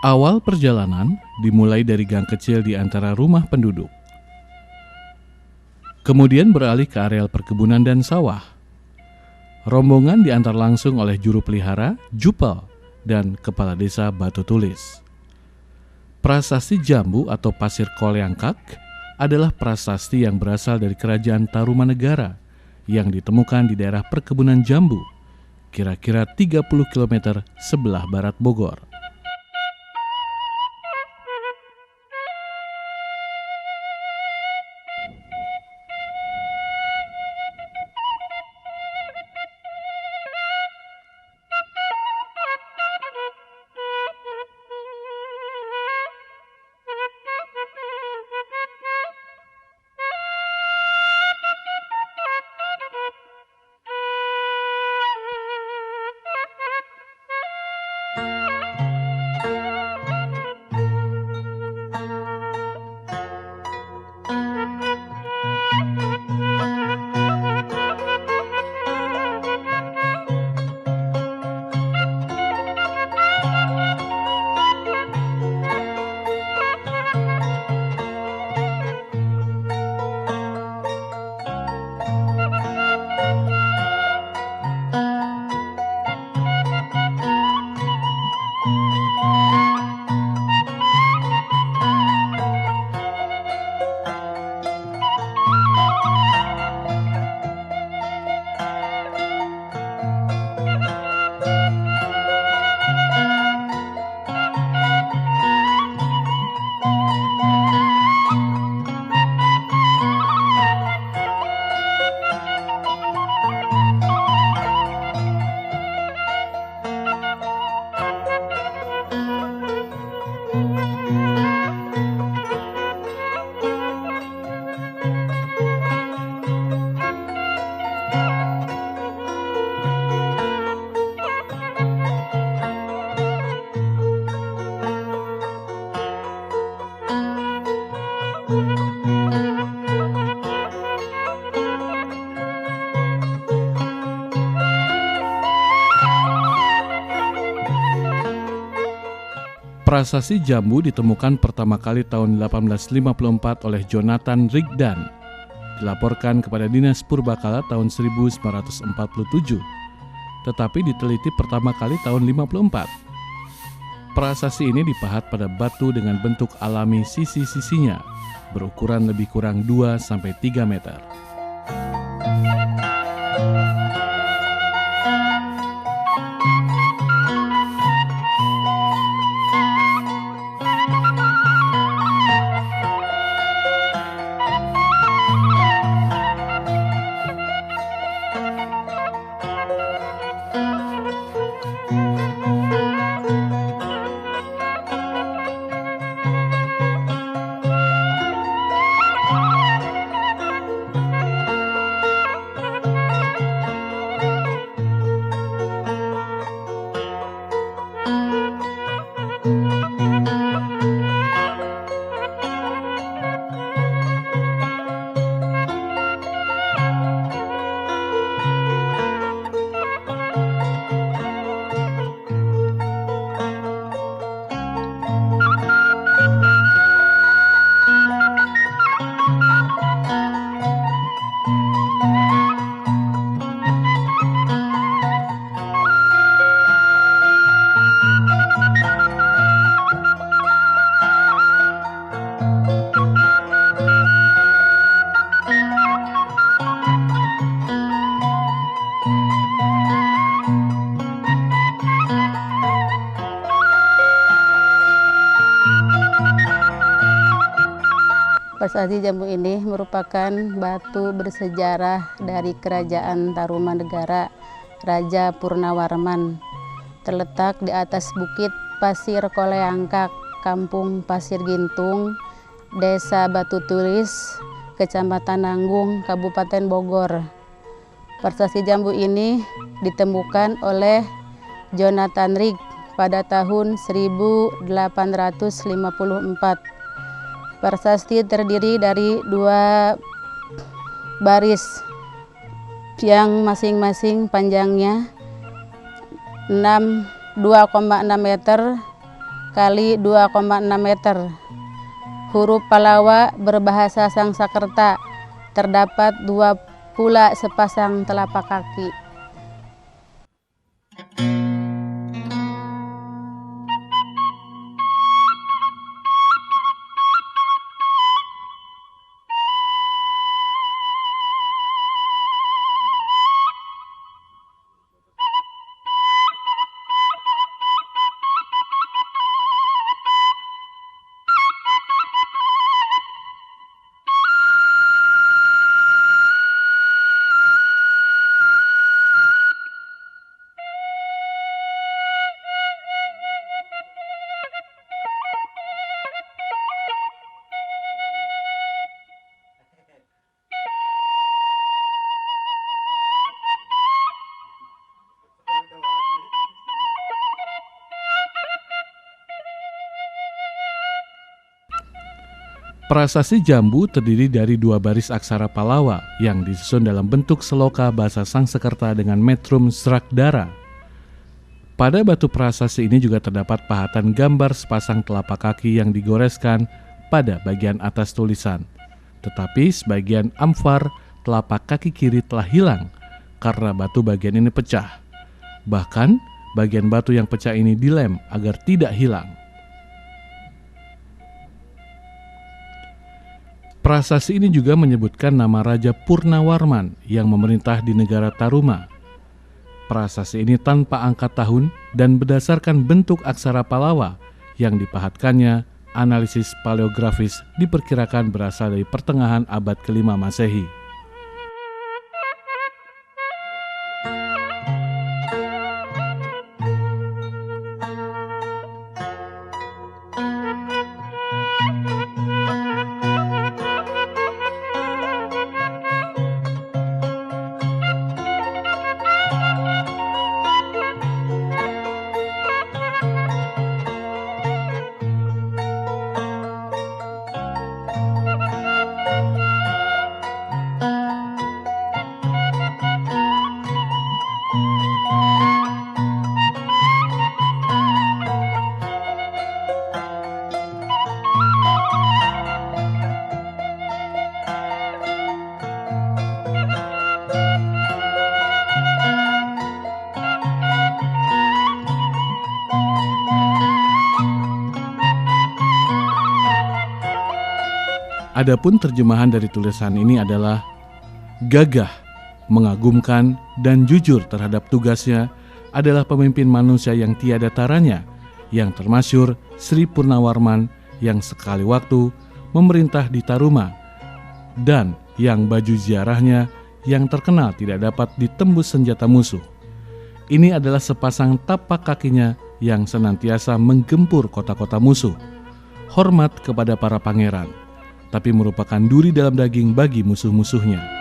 Awal perjalanan dimulai dari gang kecil di antara rumah penduduk. Kemudian beralih ke areal perkebunan dan sawah. Rombongan diantar langsung oleh juru pelihara, Jupel, dan kepala desa Batu Tulis. Prasasti Jambu atau Pasir Koleangkak adalah prasasti yang berasal dari kerajaan Tarumanegara yang ditemukan di daerah perkebunan jambu, kira-kira 30 km sebelah barat Bogor. Prasasti jambu ditemukan pertama kali tahun 1854 oleh Jonathan Rigdon. Dilaporkan kepada Dinas Purbakala tahun 1947, tetapi diteliti pertama kali tahun 54. Prasasti ini dipahat pada batu dengan bentuk alami sisi-sisinya, berukuran lebih kurang 2-3 meter. Prasasti jambu ini merupakan batu bersejarah dari Kerajaan Tarumanegara, Raja Purnawarman. Terletak di atas bukit Pasir Koleangkak, Kampung Pasir Gintung, Desa Batu Tulis, Kecamatan Nanggung, Kabupaten Bogor. Prasasti jambu ini ditemukan oleh Jonathan Rigdon pada tahun 1854. Prasasti terdiri dari 2 baris yang masing-masing panjangnya 2,6 meter kali 2,6 meter. Huruf Palawa berbahasa Sangsakerta. Terdapat 2 pula sepasang telapak kaki. Prasasti Jambu terdiri dari 2 baris aksara Palawa yang disusun dalam bentuk seloka bahasa Sangsekerta dengan metrum Srakdara. Pada batu prasasti ini juga terdapat pahatan gambar sepasang telapak kaki yang digoreskan pada bagian atas tulisan. Tetapi sebagian amfar telapak kaki kiri telah hilang karena batu bagian ini pecah. Bahkan bagian batu yang pecah ini dilem agar tidak hilang. Prasasti ini juga menyebutkan nama Raja Purnawarman yang memerintah di negara Taruma. Prasasti ini tanpa angka tahun dan berdasarkan bentuk aksara Palawa yang dipahatkannya, analisis paleografis diperkirakan berasal dari pertengahan abad ke-5 Masehi. Adapun terjemahan dari tulisan ini adalah gagah, mengagumkan, dan jujur terhadap tugasnya adalah pemimpin manusia yang tiada taranya, yang termasyhur Sri Purnawarman yang sekali waktu memerintah di Taruma, dan yang baju ziarahnya yang terkenal tidak dapat ditembus senjata musuh. Ini adalah sepasang tapak kakinya yang senantiasa menggempur kota-kota musuh. Hormat kepada para pangeran, tapi merupakan duri dalam daging bagi musuh-musuhnya.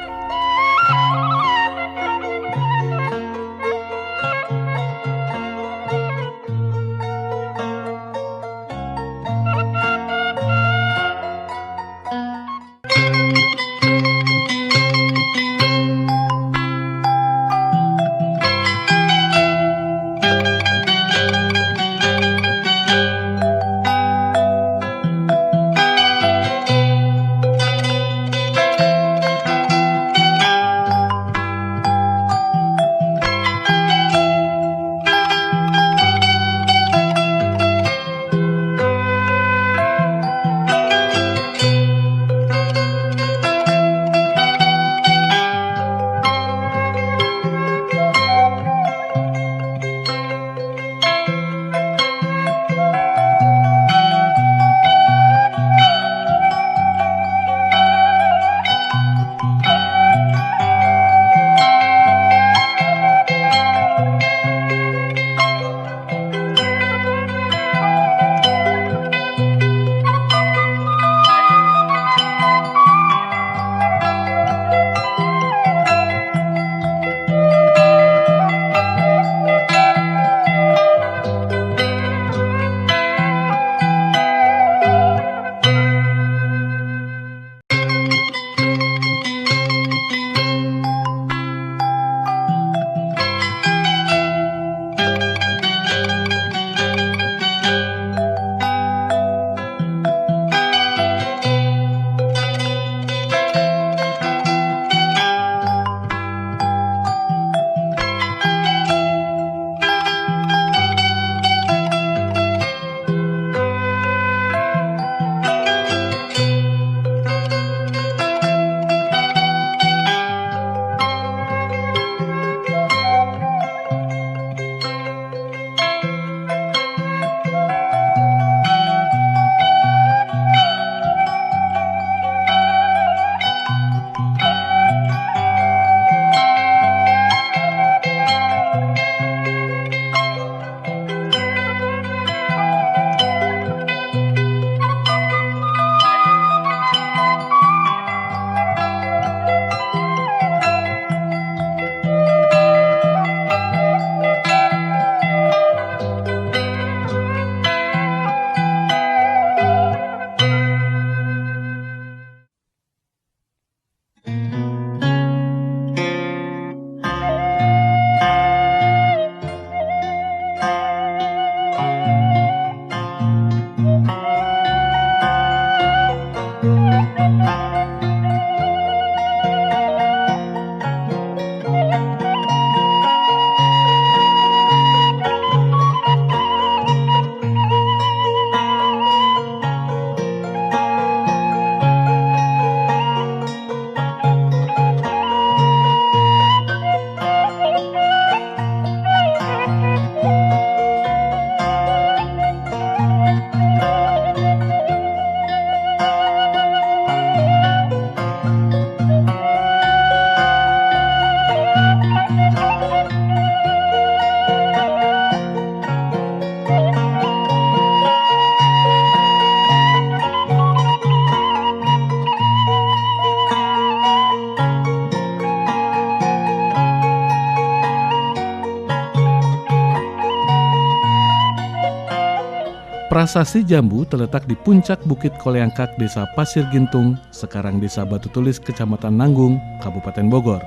Prasasti Jambu terletak di puncak Bukit Koleangkak, Desa Pasir Gintung, sekarang Desa Batu Tulis, Kecamatan Nanggung, Kabupaten Bogor.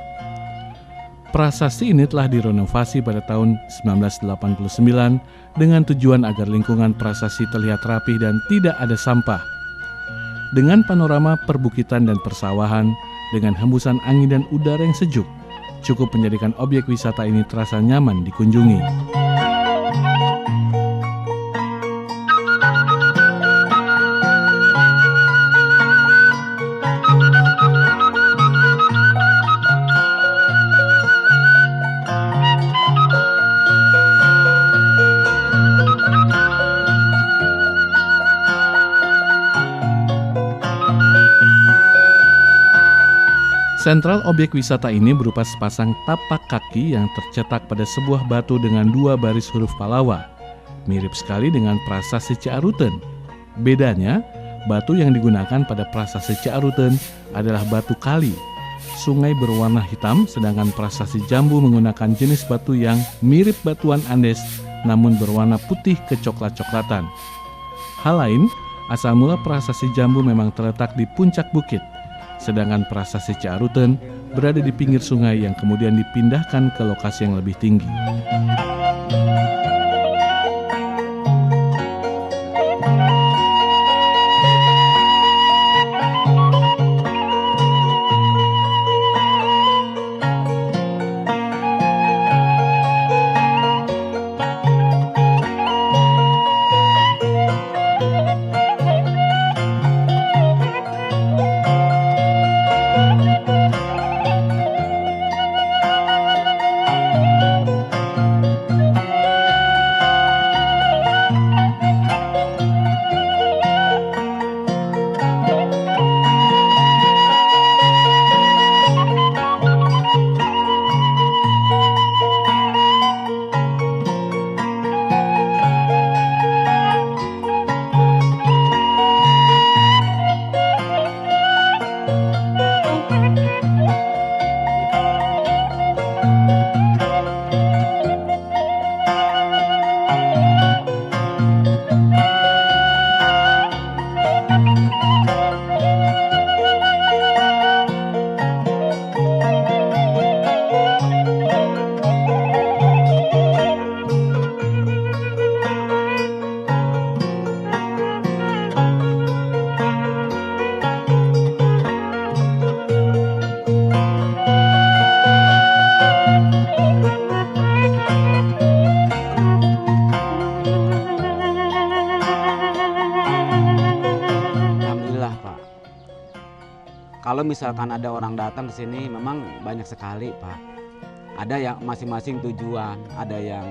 Prasasti ini telah direnovasi pada tahun 1989 dengan tujuan agar lingkungan prasasti terlihat rapih dan tidak ada sampah. Dengan panorama perbukitan dan persawahan, dengan hembusan angin dan udara yang sejuk, cukup menjadikan objek wisata ini terasa nyaman dikunjungi. Sentral objek wisata ini berupa sepasang tapak kaki yang tercetak pada sebuah batu dengan 2 baris huruf Palawa. Mirip sekali dengan prasasti Ciaruten. Bedanya, batu yang digunakan pada prasasti Ciaruten adalah batu kali. Sungai berwarna hitam, sedangkan prasasti Jambu menggunakan jenis batu yang mirip batuan Andes namun berwarna putih kecoklat-coklatan. Hal lain, asal mula prasasti Jambu memang terletak di puncak bukit. Sedangkan prasasti Ciaruten berada di pinggir sungai yang kemudian dipindahkan ke lokasi yang lebih tinggi. Kalau misalkan ada orang datang ke sini memang banyak sekali, Pak. Ada yang masing-masing tujuan, ada yang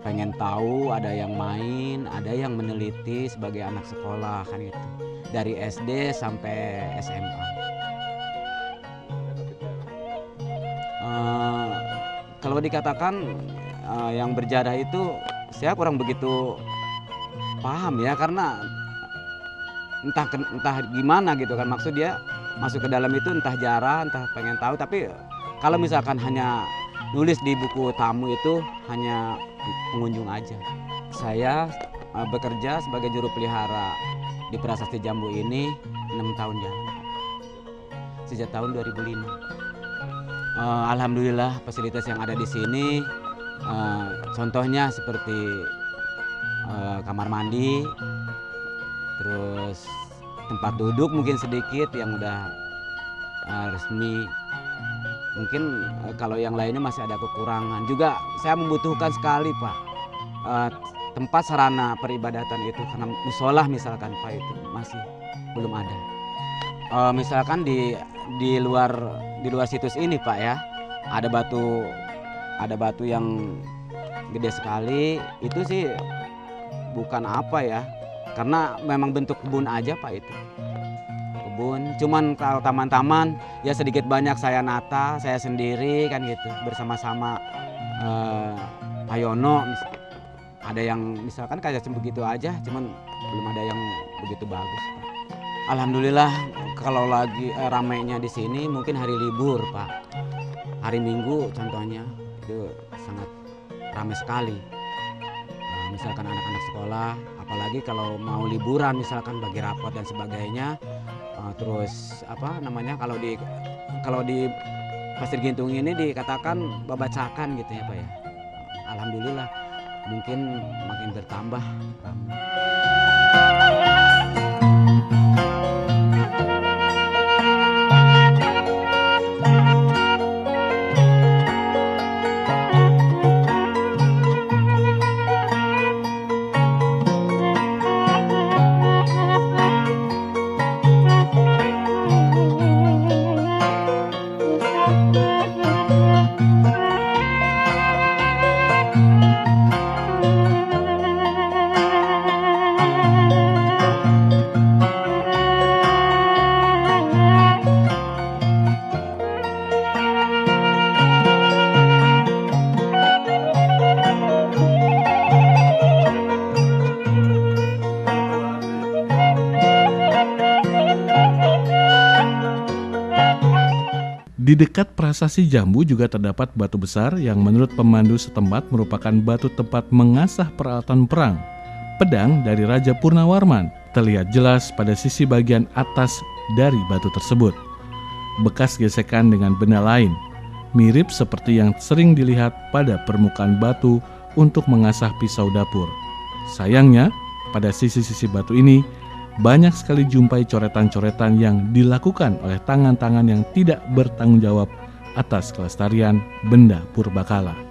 pengen tahu, ada yang main, ada yang meneliti sebagai anak sekolah kan gitu. Dari SD sampai SMA. Kalau dikatakan yang berjarah itu saya kurang begitu paham ya, karena entah gimana gitu kan, maksud dia masuk ke dalam itu entah jarah, entah pengen tahu. Tapi kalau misalkan hanya nulis di buku tamu itu hanya pengunjung aja. Saya bekerja sebagai juru pelihara di Prasasti Jambu ini 6 tahun jalan, sejak tahun 2005. Alhamdulillah fasilitas yang ada di sini, contohnya seperti kamar mandi, terus tempat duduk mungkin sedikit yang udah resmi. Mungkin kalau yang lainnya masih ada kekurangan. Juga saya membutuhkan sekali, Pak, tempat sarana peribadatan itu, karena musola misalkan, Pak, itu masih belum ada. Misalkan di luar situs ini, Pak, ya, ada batu yang gede sekali. Itu sih bukan apa ya, karena memang bentuk kebun aja, Pak, itu kebun. Cuman kalau taman-taman ya sedikit banyak saya nata, saya sendiri kan gitu, bersama-sama Pak Yono. Ada yang misalkan kayak begitu aja, cuman belum ada yang begitu bagus, Pak. Alhamdulillah kalau lagi ramainya di sini mungkin hari libur, Pak. Hari Minggu contohnya itu sangat ramai sekali. misalkan anak-anak sekolah, apalagi kalau mau liburan misalkan bagi rapot dan sebagainya. Terus kalau di Pasir Gintung ini dikatakan babacakan gitu ya Pak ya. Alhamdulillah mungkin makin bertambah. Di dekat Prasasti Jambu juga terdapat batu besar yang menurut pemandu setempat merupakan batu tempat mengasah peralatan perang. Pedang dari Raja Purnawarman terlihat jelas pada sisi bagian atas dari batu tersebut. Bekas gesekan dengan benda lain, mirip seperti yang sering dilihat pada permukaan batu untuk mengasah pisau dapur. Sayangnya, pada sisi-sisi batu ini banyak sekali jumpai coretan-coretan yang dilakukan oleh tangan-tangan yang tidak bertanggung jawab atas kelestarian benda purbakala.